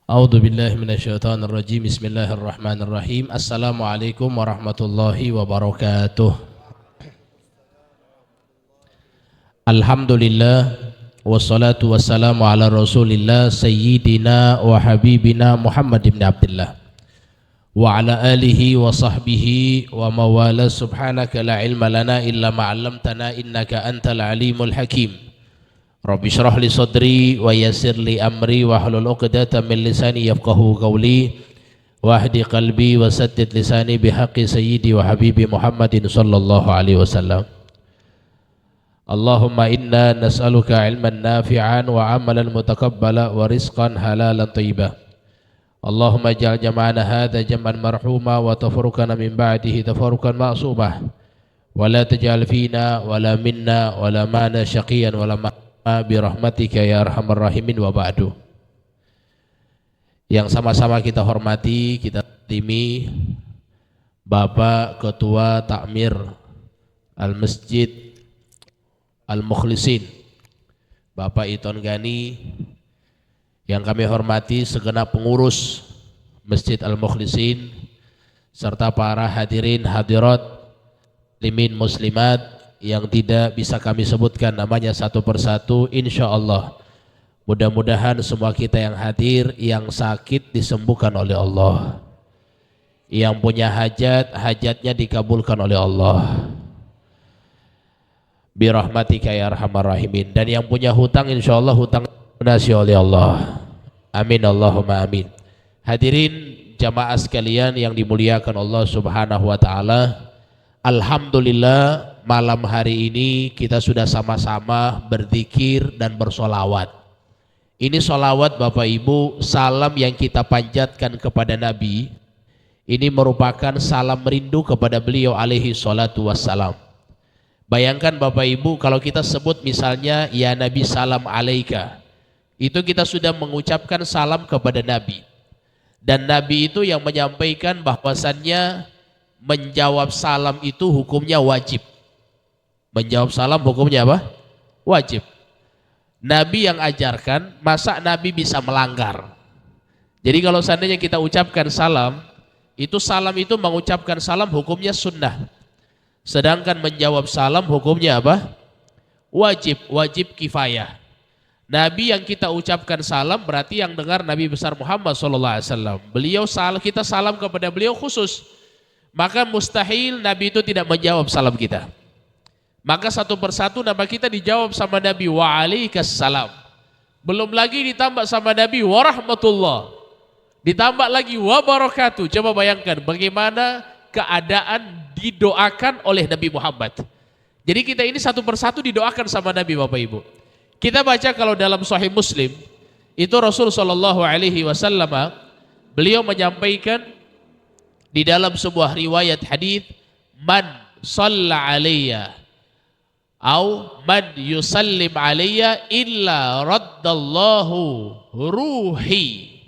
A'udzu billahi minasyaitonir rajim. Bismillahirrahmanirrahim. Assalamualaikum warahmatullahi wabarakatuh. Alhamdulillah wassalatu wassalamu ala Rasulillah sayyidina wa habibina Muhammad ibn Abdullah wa ala alihi wa sahbihi wa mawala. Subhanaka la ilma lana illa ma 'allamtana innaka antal alimul hakim. Rabbi syrah li sadri wa yassir li amri wa hlul 'uqdatam min lisani yafqahu qawli wa hdi qalbi wa saddid lisani bihaqqi sayyidi wa habibi Muhammadin sallallahu alaihi wasallam. Allahumma inna nas'aluka ilman nafi'an wa amalan mutaqabbala wa rizqan halalan thayyibah. Allahumma ij'al jam'ana hadha jam'an marhuma wa tafarruqana min ba'dihi tafarruqan ma'sumah wa la taj'al fina wa la minna wa la ma'na syaqiyan wa la birahmatika ya arhamar rahimin wa ba'du. Yang sama-sama kita hormati, kita timi Bapak Ketua Takmir Al-Masjid Al-Mukhlisin, Bapak Iton Gani, yang kami hormati segenap pengurus Masjid Al-Mukhlisin serta para hadirin hadirat muslimin muslimat yang tidak bisa kami sebutkan namanya satu persatu. Insya Allah mudah-mudahan semua kita yang hadir, yang sakit disembuhkan oleh Allah, yang punya hajat, hajatnya dikabulkan oleh Allah birahmatika ya arhamar rahimin, dan yang punya hutang insya Allah hutang lunasi oleh Allah. Amin Allahumma amin. Hadirin jamaah sekalian yang dimuliakan Allah subhanahu wa ta'ala, alhamdulillah malam hari ini kita sudah sama-sama berzikir dan bersolawat. Ini solawat Bapak Ibu, salam yang kita panjatkan kepada Nabi, ini merupakan salam rindu kepada beliau alaihi salatu wassalam. Bayangkan Bapak Ibu kalau kita sebut misalnya ya Nabi salam alaika, itu kita sudah mengucapkan salam kepada Nabi. Dan Nabi itu yang menyampaikan bahwasannya menjawab salam itu hukumnya wajib. Menjawab salam hukumnya apa? Wajib. Nabi yang ajarkan, masa Nabi bisa melanggar? Jadi kalau seandainya kita ucapkan salam itu mengucapkan salam hukumnya sunnah. Sedangkan menjawab salam hukumnya apa? Wajib, wajib kifayah. Nabi yang kita ucapkan salam berarti yang dengar Nabi besar Muhammad SAW. Beliau kita salam kepada beliau khusus. Maka mustahil Nabi itu tidak menjawab salam kita. Maka satu persatu nama kita dijawab sama Nabi waalaikumsalam. Belum lagi ditambah sama Nabi warahmatullah. Ditambah lagi wabarakatuh. Coba bayangkan bagaimana keadaan didoakan oleh Nabi Muhammad. Jadi kita ini satu persatu didoakan sama Nabi Bapak Ibu. Kita baca kalau dalam Sahih Muslim itu Rasul sallallahu alaihi wasallam beliau menyampaikan di dalam sebuah riwayat hadis, man shalla alayya au man yusallim alayya illa raddallahu ruhi.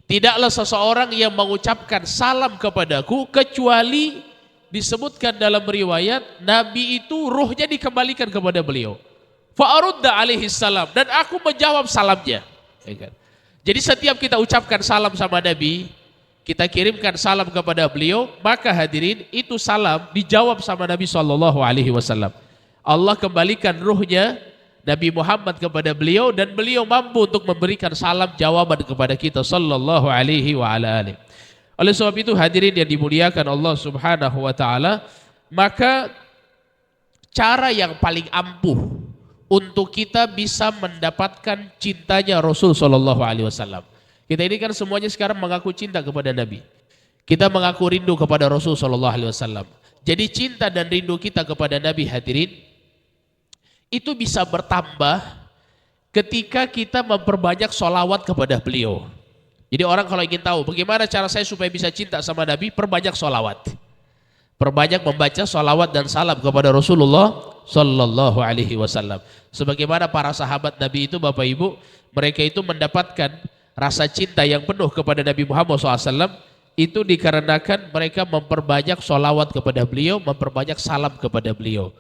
Tidaklah seseorang yang mengucapkan salam kepadaku kecuali disebutkan dalam riwayat Nabi itu ruhnya dikembalikan kepada beliau. Fa'arudda alaihi salam, dan aku menjawab salamnya. Jadi setiap kita ucapkan salam sama Nabi, kita kirimkan salam kepada beliau, maka hadirin itu salam dijawab sama Nabi SAW. Allah kembalikan ruhnya Nabi Muhammad kepada beliau, dan beliau mampu untuk memberikan salam jawaban kepada kita sallallahu alaihi wa ala alihi. Oleh sebab itu hadirin yang dimuliakan Allah subhanahu wa ta'ala, maka cara yang paling ampuh untuk kita bisa mendapatkan cintanya Rasul sallallahu alaihi wasallam. Kita ini kan semuanya sekarang mengaku cinta kepada Nabi. Kita mengaku rindu kepada Rasul sallallahu alaihi wasallam. Jadi cinta dan rindu kita kepada Nabi hadirin itu bisa bertambah ketika kita memperbanyak sholawat kepada beliau. Jadi orang kalau ingin tahu bagaimana cara saya supaya bisa cinta sama Nabi, perbanyak sholawat. Perbanyak membaca sholawat dan salam kepada Rasulullah sallallahu alaihi wasallam. Sebagaimana para sahabat Nabi itu Bapak Ibu, mereka itu mendapatkan rasa cinta yang penuh kepada Nabi Muhammad SAW itu dikarenakan mereka memperbanyak sholawat kepada beliau, memperbanyak salam kepada beliau.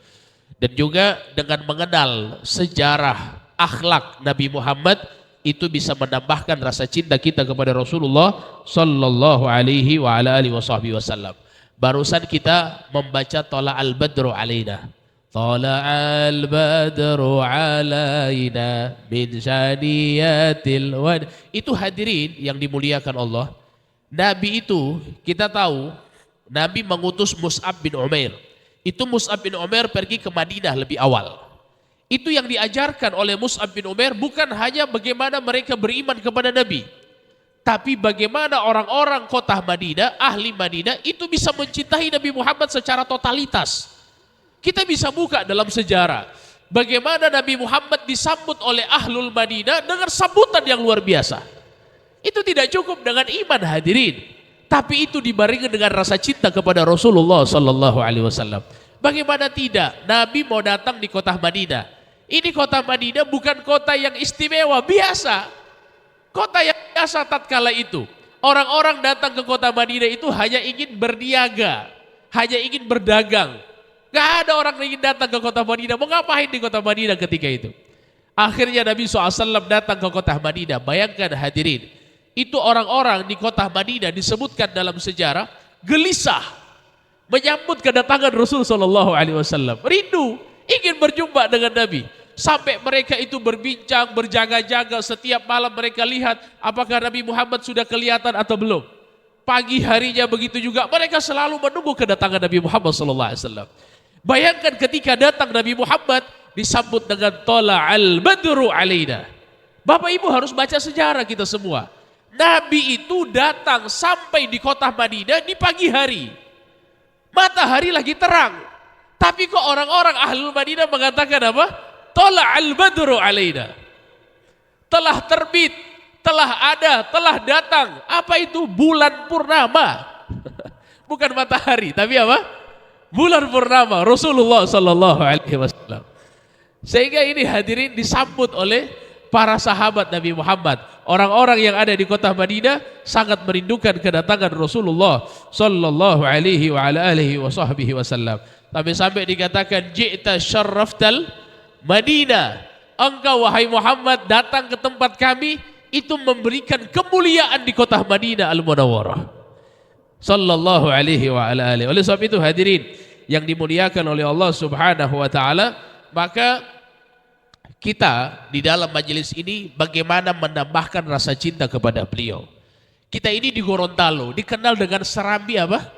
Dan juga dengan mengenal sejarah akhlak Nabi Muhammad itu bisa menambahkan rasa cinta kita kepada Rasulullah sallallahu alaihi wa ala alihi wasallam. Barusan kita membaca Tala al-Badru alaina. Tala al-Badru alaina min syaniyatil wad. Itu hadirin yang dimuliakan Allah. Nabi itu kita tahu Nabi mengutus Mus'ab bin Umair. Itu Mus'ab bin Umair pergi ke Madinah lebih awal. Itu yang diajarkan oleh Mus'ab bin Umair bukan hanya bagaimana mereka beriman kepada Nabi, tapi bagaimana orang-orang kota Madinah, ahli Madinah itu bisa mencintai Nabi Muhammad secara totalitas. Kita bisa buka dalam sejarah bagaimana Nabi Muhammad disambut oleh ahlul Madinah dengan sambutan yang luar biasa. Itu tidak cukup dengan iman hadirin, tapi itu dibarengi dengan rasa cinta kepada Rasulullah sallallahu alaihi wasallam. Bagaimana tidak? Nabi mau datang di kota Madinah. Ini kota Madinah bukan kota yang istimewa, biasa. Kota yang biasa tatkala itu. Orang-orang datang ke kota Madinah itu hanya ingin berniaga, hanya ingin berdagang. Gak ada orang yang ingin datang ke kota Madinah. Mau ngapain di kota Madinah ketika itu? Akhirnya Nabi SAW datang ke kota Madinah. Bayangkan hadirin, itu orang-orang di kota Madinah disebutkan dalam sejarah gelisah menyambut kedatangan Rasul SAW. Rindu, ingin berjumpa dengan Nabi. Sampai mereka itu berbincang, berjaga-jaga, setiap malam mereka lihat apakah Nabi Muhammad sudah kelihatan atau belum. Pagi harinya begitu juga, mereka selalu menunggu kedatangan Nabi Muhammad SAW. Bayangkan ketika datang Nabi Muhammad disambut dengan Tala al-Badru alaina. Bapak Ibu harus baca sejarah kita semua. Nabi itu datang sampai di kota Madinah di pagi hari. Matahari lagi terang. Tapi kok orang-orang ahlul Madinah mengatakan apa? Tala al-Badru alaina. Telah terbit, telah ada, telah datang. Apa itu? Bulan purnama. Bukan matahari, tapi apa? Bulan purnama Rasulullah sallallahu alaihi wasallam. Sehingga ini hadirin disambut oleh para sahabat Nabi Muhammad. Orang-orang yang ada di kota Madinah sangat merindukan kedatangan Rasulullah sallallahu alaihi wa ala alihi wasallam. Sampai dikatakan ji'ta syarraftal Madinah, engkau wahai Muhammad datang ke tempat kami, itu memberikan kemuliaan di kota Madinah Al-Munawwarah sallallahu alaihi wa ala alihi. Oleh sebab itu hadirin yang dimuliakan oleh Allah Subhanahu wa taala, maka kita di dalam majelis ini bagaimana menambahkan rasa cinta kepada beliau. Kita ini di Gorontalo dikenal dengan serambi apa?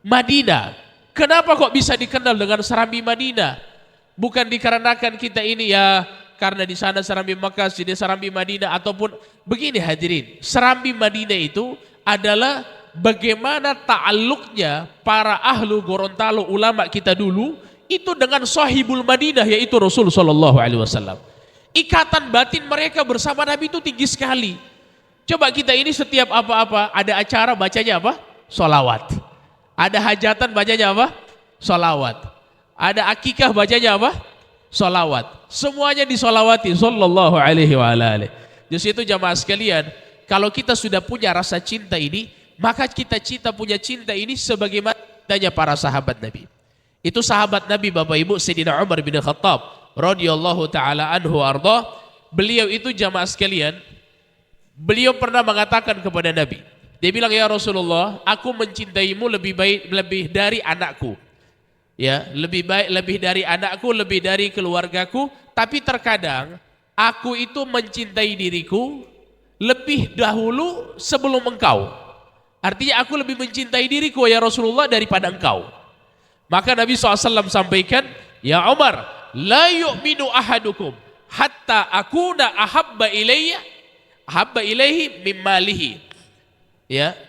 Madinah. Kenapa kok bisa dikenal dengan serambi Madinah? Bukan dikarenakan kita ini ya karena di sana serambi Makkah, sini serambi Madinah, ataupun begini hadirin. Serambi Madinah itu adalah bagaimana ta'alluqnya para ahlu Gorontalo ulama kita dulu itu dengan sahibul Madinah, yaitu Rasul sallallahu alaihi wasallam. Ikatan batin mereka bersama Nabi itu tinggi sekali. Coba kita ini setiap apa-apa ada acara bacanya apa? Sholawat. Ada hajatan bacanya apa? Sholawat. Ada akikah bacanya apa? Sholawat. Semuanya disolawati sallallahu alaihi wa alihi. Justru itu jamaah sekalian, kalau kita sudah punya rasa cinta ini, maka kita punya cinta ini sebagaimana cintanya para sahabat Nabi. Itu sahabat Nabi Bapak Ibu, Sayyidina Umar bin Khattab radhiyallahu taala anhu arda. Beliau itu jamaah sekalian, beliau pernah mengatakan kepada Nabi, dia bilang, ya Rasulullah, aku mencintaimu lebih dari anakku. Ya, lebih dari anakku, lebih dari keluargaku, tapi terkadang aku itu mencintai diriku lebih dahulu sebelum engkau. Artinya aku lebih mencintai diriku ya Rasulullah daripada engkau. Maka Nabi SAW sampaikan, ya Umar, la yu'minu ahadukum hatta akuna ahabba ilaihi mimmalihi. Ya,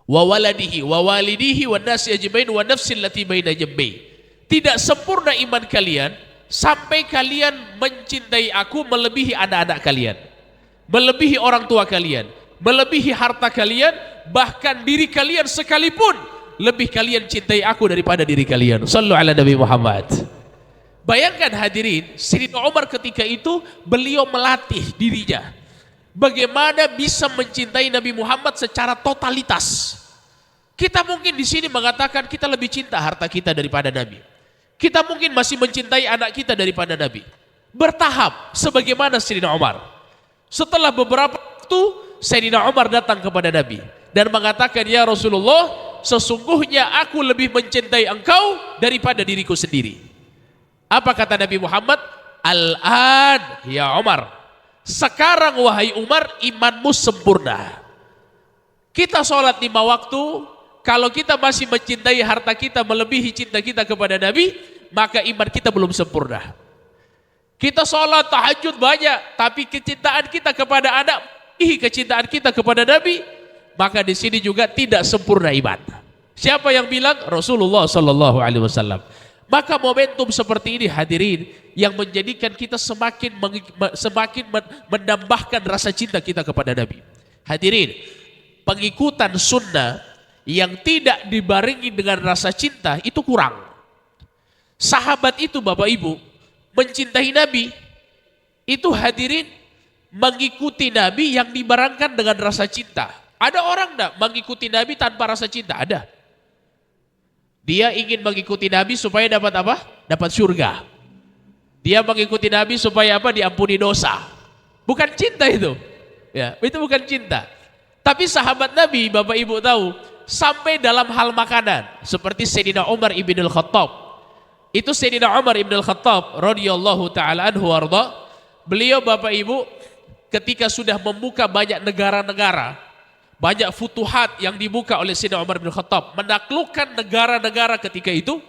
wa waladihi wa walidihi wa nasi ajmain wa nafsil lati baina jambai. Tidak sempurna iman kalian sampai kalian mencintai aku melebihi anak-anak kalian, melebihi orang tua kalian, melebihi harta kalian, bahkan diri kalian sekalipun lebih kalian cintai aku daripada diri kalian. Sallu ala Nabi Muhammad. Bayangkan hadirin, Sayyidina Umar ketika itu beliau melatih dirinya bagaimana bisa mencintai Nabi Muhammad secara totalitas. Kita mungkin di sini mengatakan kita lebih cinta harta kita daripada Nabi. Kita mungkin masih mencintai anak kita daripada Nabi. Bertahap sebagaimana Sayyidina Umar. Setelah beberapa waktu, Sayyidina Umar datang kepada Nabi dan mengatakan, ya Rasulullah, sesungguhnya aku lebih mencintai engkau daripada diriku sendiri. Apa kata Nabi Muhammad? Al-an ya Umar, sekarang wahai Umar, imanmu sempurna. Kita sholat 5 waktu, kalau kita masih mencintai harta kita melebihi cinta kita kepada Nabi, maka iman kita belum sempurna. Kita sholat tahajud banyak, tapi kecintaan kita kepada anak, kecintaan kita kepada Nabi, maka di sini juga tidak sempurna iman. Siapa yang bilang? Rasulullah Sallallahu Alaihi Wasallam. Maka momentum seperti ini hadirin yang menjadikan kita semakin menambahkan rasa cinta kita kepada Nabi. Hadirin, pengikutan sunnah yang tidak dibarengi dengan rasa cinta itu kurang. Sahabat itu Bapak Ibu mencintai Nabi itu hadirin mengikuti Nabi yang dibarengkan dengan rasa cinta. Ada orang enggak mengikuti Nabi tanpa rasa cinta? Ada. Dia ingin mengikuti Nabi supaya dapat apa? Dapat surga. Dia mengikuti Nabi supaya apa? Diampuni dosa. Bukan cinta itu. Ya, itu bukan cinta. Tapi sahabat Nabi, Bapak Ibu tahu, sampai dalam hal makanan seperti Sayyidina Umar ibn al-Khattab. Itu Sayyidina Umar ibn al-Khattab radhiyallahu taala anhu warda. Beliau Bapak Ibu ketika sudah membuka banyak negara-negara, banyak futuhat yang dibuka oleh Sayyidina Umar bin Khattab, menaklukkan negara-negara ketika itu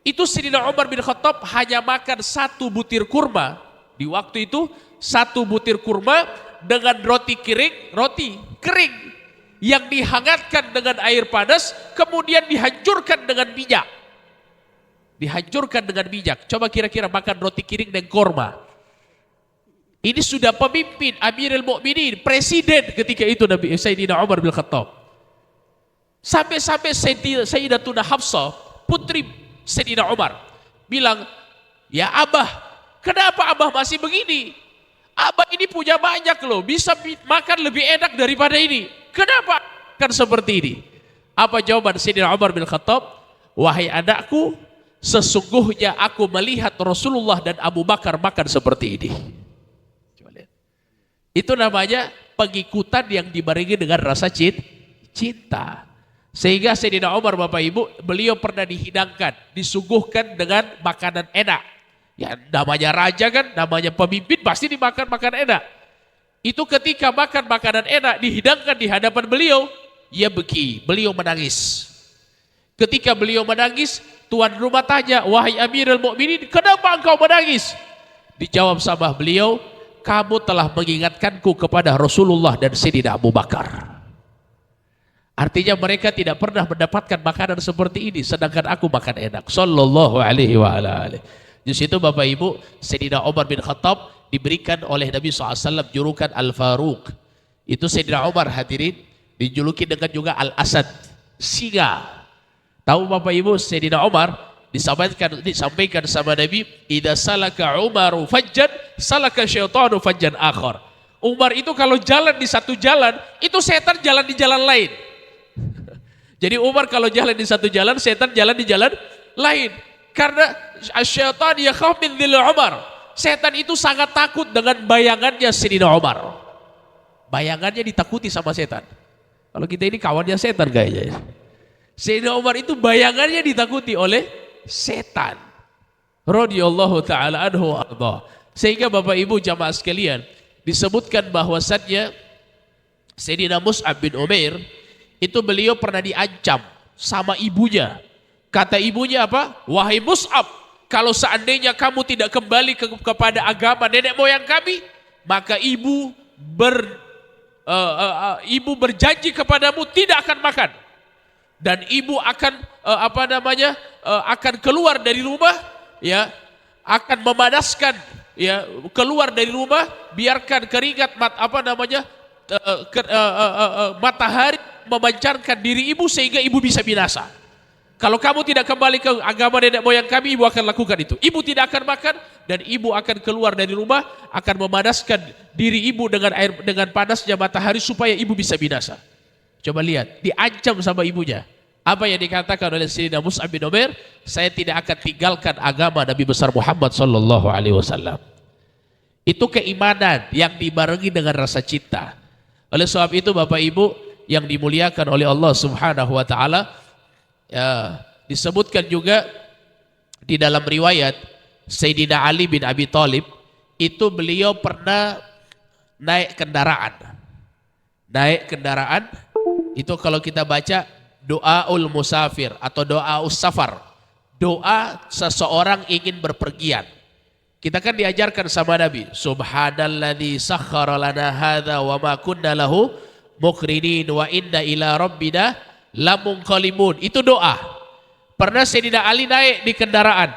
Sayyidina Umar bin Khattab hanya makan 1 butir kurma. Di waktu itu 1 butir kurma dengan roti kering yang dihangatkan dengan air panas, kemudian dihancurkan dengan minyak. Dihancurkan dengan minyak. Coba kira-kira makan roti kering dan kurma. Ini sudah pemimpin, Amirul Mukminin, presiden ketika itu Nabi Sayyidina Umar bin Khattab. Sampai-sampai Sayyidatuna Hafsah, putri Sayyidina Umar, bilang, ya Abah, kenapa Abah masih begini? Abah ini punya banyak loh, bisa makan lebih enak daripada ini. Kenapa kan seperti ini? Apa jawaban Sayyidina Umar bin Khattab? Wahai anakku, sesungguhnya aku melihat Rasulullah dan Abu Bakar makan seperti ini. Itu namanya pengikutan yang dibarengi dengan rasa cinta. Sehingga Sayyidina Umar Bapak Ibu, beliau pernah dihidangkan, disuguhkan dengan makanan enak. Ya namanya raja kan, namanya pemimpin pasti dimakan makan enak. Itu ketika makan makanan enak dihidangkan di hadapan beliau, ya beliau menangis. Ketika beliau menangis, tuan rumah tanya, wahai Amirul Mukminin, kenapa engkau menangis? Dijawab sama beliau, kamu telah mengingatkanku kepada Rasulullah dan Sayyidina Abu Bakar. Artinya mereka tidak pernah mendapatkan makanan seperti ini, sedangkan aku makan enak. Sallallahu alaihi wa ala alihi. Di situ Bapak Ibu, Sayyidina Umar bin Khattab diberikan oleh Nabi SAW julukan Al-Faruq. Itu Sayyidina Umar hadirin dijuluki dengan juga Al-Asad, singa. Tahu Bapak Ibu, Sayyidina Umar disampaikan sama Nabi, idza salaka Umaru fajjan salaka syaitanu fajjan akhar. Umar itu kalau jalan di satu jalan, itu setan jalan di jalan lain. Jadi Umar kalau jalan di satu jalan, setan jalan di jalan lain. Karena syaitan yakhaf min dhil Umar. Setan itu sangat takut dengan bayangannya Sayyidina Umar. Bayangannya ditakuti sama setan. Kalau kita ini kawannya setan kayaknya. Sayyidina Umar itu bayangannya ditakuti oleh setan. Radhiyallahu taala anhu arda. Sehingga Bapak Ibu jamaah sekalian, disebutkan bahwasannya Sayyidina Mus'ab bin Umair itu beliau pernah diancam sama ibunya. Kata ibunya apa? Wahai Mus'ab, kalau seandainya kamu tidak kembali kepada agama nenek moyang kami, maka ibu berjanji kepadamu tidak akan makan. Dan ibu akan akan keluar dari rumah, ya, akan memanaskan, ya, keluar dari rumah, biarkan keringat matahari memancarkan diri ibu sehingga ibu bisa binasa. Kalau kamu tidak kembali ke agama nenek moyang kami, ibu akan lakukan itu. Ibu tidak akan makan dan ibu akan keluar dari rumah, akan memanaskan diri ibu dengan panasnya matahari supaya ibu bisa binasa. Coba lihat, diancam sama ibunya. Apa yang dikatakan oleh Sayyidina Mus'ab bin Umair? Saya tidak akan tinggalkan agama Nabi besar Muhammad sallallahu alaihi wasallam. Itu keimanan yang dibarengi dengan rasa cinta. Oleh sebab itu Bapak Ibu yang dimuliakan oleh Allah Subhanahu wa taala, ya, disebutkan juga di dalam riwayat Sayyidina Ali bin Abi Thalib itu beliau pernah naik kendaraan. Naik kendaraan itu kalau kita baca doaul musafir atau doaus safar, doa seseorang ingin berpergian. Kita kan diajarkan sama Nabi, subhanalladzi sakhkhara lana hadza wa ma kunna lahu muqrinin wa inna ila rabbina lamunqalimun. Itu doa. Pernah Sayyidina Ali naik di kendaraan.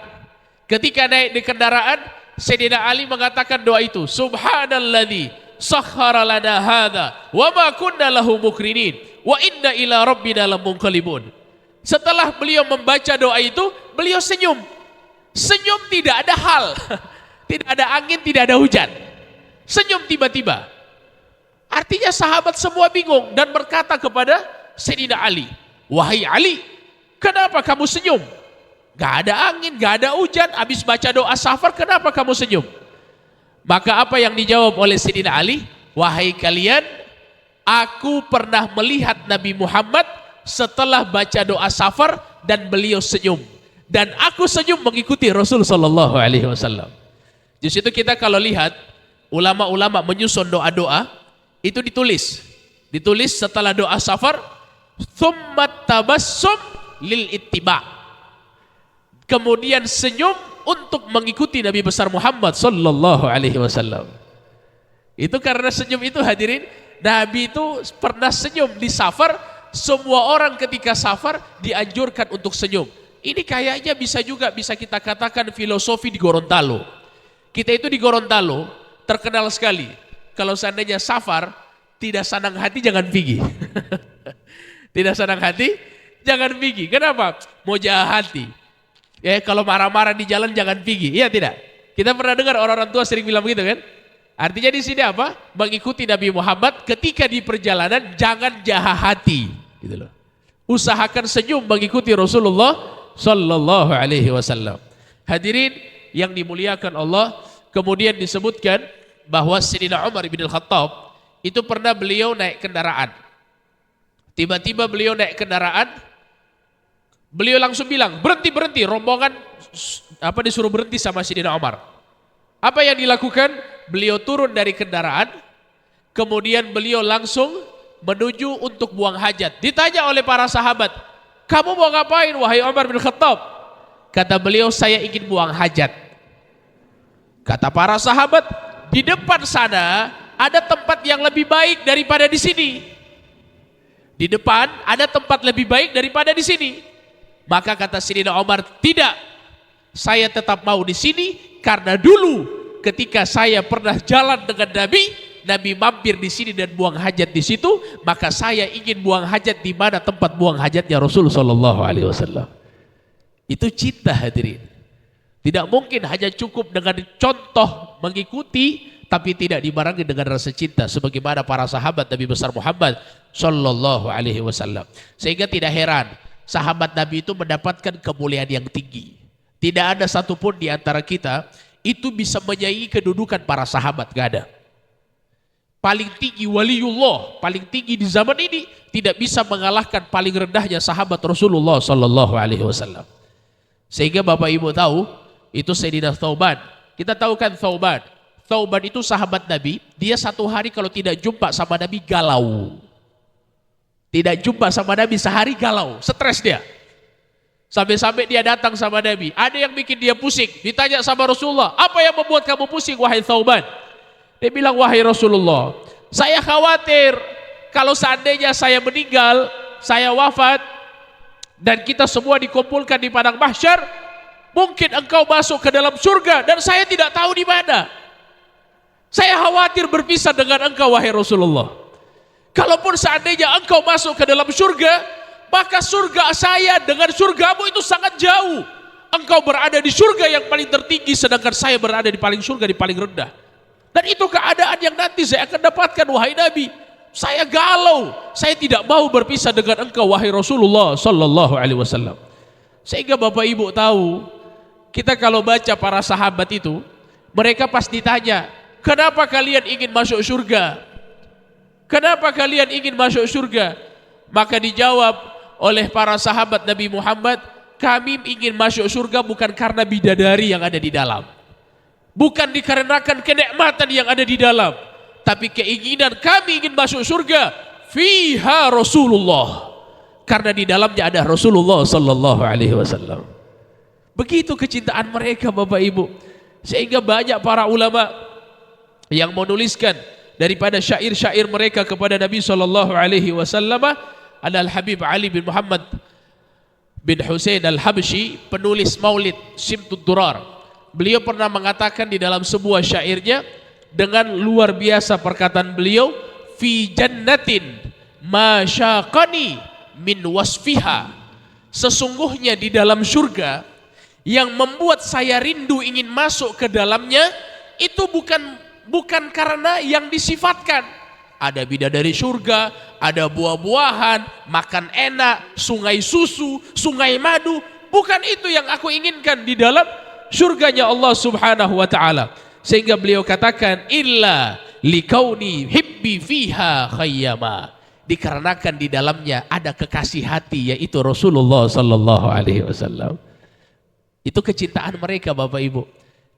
Ketika naik di kendaraan, Sayyidina Ali mengatakan doa itu, subhanalladzi sakhkhara lana hadza wa ma kunna lahu muqrinin wa inna ila rabbina lamunqalimun. Setelah beliau membaca doa itu, beliau senyum. Senyum tidak ada hal. Tidak ada angin, tidak ada hujan. Senyum tiba-tiba. Artinya sahabat semua bingung dan berkata kepada Sayyidina Ali, wahai Ali, kenapa kamu senyum? Gak ada angin, gak ada hujan, habis baca doa safar, kenapa kamu senyum? Maka apa yang dijawab oleh Sayyidina Ali? Wahai kalian, aku pernah melihat Nabi Muhammad setelah baca doa safar dan beliau senyum. Dan aku senyum mengikuti Rasul sallallahu alaihi wasallam. Di situ kita kalau lihat ulama-ulama menyusun doa-doa itu ditulis setelah doa safar, tsummat tabassum lil ittiba. Kemudian senyum untuk mengikuti Nabi besar Muhammad sallallahu alaihi wasallam. Itu karena senyum itu hadirin, Nabi itu pernah senyum di safar. Semua orang ketika safar dianjurkan untuk senyum. Ini kayaknya bisa kita katakan filosofi di Gorontalo. Kita itu di Gorontalo terkenal sekali. Kalau seandainya safar, tidak senang hati jangan pergi. Tidak senang hati jangan pergi. Kenapa? Mau jahat hati. Kalau marah-marah di jalan jangan pergi. Iya tidak? Kita pernah dengar orang-orang tua sering bilang begitu kan? Artinya di sini apa? Mengikuti Nabi Muhammad ketika di perjalanan jangan jahat hati. Gitu loh. Usahakan senyum mengikuti Rasulullah sallallahu alaihi wasallam. Hadirin yang dimuliakan Allah, kemudian disebutkan bahwa Sayyidina Umar bin Al-Khattab itu pernah beliau naik kendaraan. Tiba-tiba beliau naik kendaraan, beliau langsung bilang, berhenti, rombongan disuruh berhenti sama Sayyidina Umar. Apa yang dilakukan? Beliau turun dari kendaraan, kemudian beliau langsung menuju untuk buang hajat. Ditanya oleh para sahabat, kamu mau ngapain wahai Umar bin Khattab? Kata beliau, saya ingin buang hajat. Kata para sahabat, di depan sana ada tempat yang lebih baik daripada di sini. Di depan ada tempat lebih baik daripada di sini. Maka kata Sayyidina Umar, tidak. Saya tetap mau di sini karena dulu ketika saya pernah jalan dengan Nabi mampir di sini dan buang hajat di situ, maka saya ingin buang hajat di mana tempat buang hajatnya Rasul sallallahu alaihi wasallam. Itu cinta hadirin. Tidak mungkin hanya cukup dengan contoh mengikuti tapi tidak dibarengi dengan rasa cinta sebagaimana para sahabat Nabi besar Muhammad sallallahu alaihi wasallam. Sehingga tidak heran sahabat Nabi itu mendapatkan kemuliaan yang tinggi. Tidak ada satupun di antara kita itu bisa menyaingi kedudukan para sahabat, gak ada. Paling tinggi waliullah, paling tinggi di zaman ini tidak bisa mengalahkan paling rendahnya sahabat Rasulullah sallallahu alaihi wasallam. Sehingga Bapak Ibu tahu, itu Sayyidina Thauban. Kita tahu kan Thauban. Thauban itu sahabat Nabi, dia satu hari kalau tidak jumpa sama Nabi galau. Tidak jumpa sama Nabi sehari galau, stres dia. Sampai-sampai dia datang sama Nabi. Ada yang bikin dia pusing, ditanya sama Rasulullah, apa yang membuat kamu pusing wahai Thauban? Dia bilang, wahai Rasulullah, saya khawatir kalau seandainya saya meninggal, saya wafat, dan kita semua dikumpulkan di padang mahsyar, mungkin engkau masuk ke dalam surga dan saya tidak tahu di mana. Saya khawatir berpisah dengan engkau wahai Rasulullah. Kalaupun seandainya engkau masuk ke dalam surga, maka surga saya dengan surgamu itu sangat jauh. Engkau berada di surga yang paling tertinggi, sedangkan saya berada di paling surga di paling rendah. Dan itu keadaan yang nanti saya akan dapatkan wahai Nabi. Saya galau, saya tidak mau berpisah dengan engkau wahai Rasulullah sallallahu alaihi wasallam. Sehingga Bapak Ibu tahu, kita kalau baca para sahabat itu, mereka pas ditanya, kenapa kalian ingin masuk surga? Kenapa kalian ingin masuk surga? Maka dijawab oleh para sahabat Nabi Muhammad, kami ingin masuk surga bukan karena bidadari yang ada di dalam, bukan dikarenakan kenikmatan yang ada di dalam, tapi keinginan kami ingin masuk surga fiha Rasulullah, karena di dalamnya ada Rasulullah sallallahu alaihi wasallam. Begitu kecintaan mereka Bapak Ibu, sehingga banyak para ulama yang menuliskan daripada syair-syair mereka kepada Nabi sallallahu alaihi wasallam. Ada Al-Habib Ali bin Muhammad bin Husain Al-Habsyi, penulis Maulid Simtud Durar. Beliau pernah mengatakan di dalam sebuah syairnya dengan luar biasa perkataan beliau, fi jannatin ma syaqani min wasfiha. Sesungguhnya di dalam surga yang membuat saya rindu ingin masuk ke dalamnya itu bukan karena yang disifatkan. Ada bidadari surga, ada buah-buahan, makan enak, sungai susu, sungai madu. Bukan itu yang aku inginkan di dalam surganya Allah subhanahu wa ta'ala. Sehingga beliau katakan, illa likauni hibbi fiha khayyama. Dikarenakan di dalamnya ada kekasih hati, yaitu Rasulullah sallallahu alaihi wasallam. Itu kecintaan mereka Bapak Ibu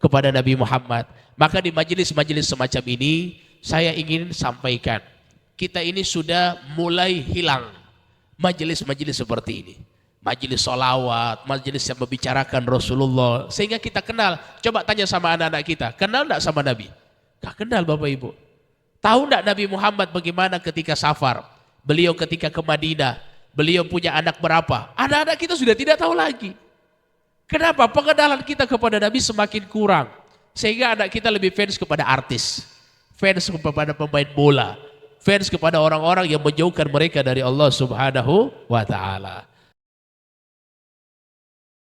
kepada Nabi Muhammad. Maka di majelis-majelis semacam ini saya ingin sampaikan, kita ini sudah mulai hilang majelis-majelis seperti ini. Majelis sholawat, majelis yang membicarakan Rasulullah, sehingga kita kenal. Coba tanya sama anak-anak kita, kenal enggak sama Nabi? Gak kenal Bapak Ibu. Tahu enggak Nabi Muhammad bagaimana ketika safar? Beliau ketika ke Madinah, beliau punya anak berapa? Anak-anak kita sudah tidak tahu lagi. Kenapa? Pengenalan kita kepada Nabi semakin kurang. Sehingga anak kita lebih fans kepada artis, fans kepada pemain bola, fans kepada orang-orang yang menjauhkan mereka dari Allah subhanahu wa ta'ala.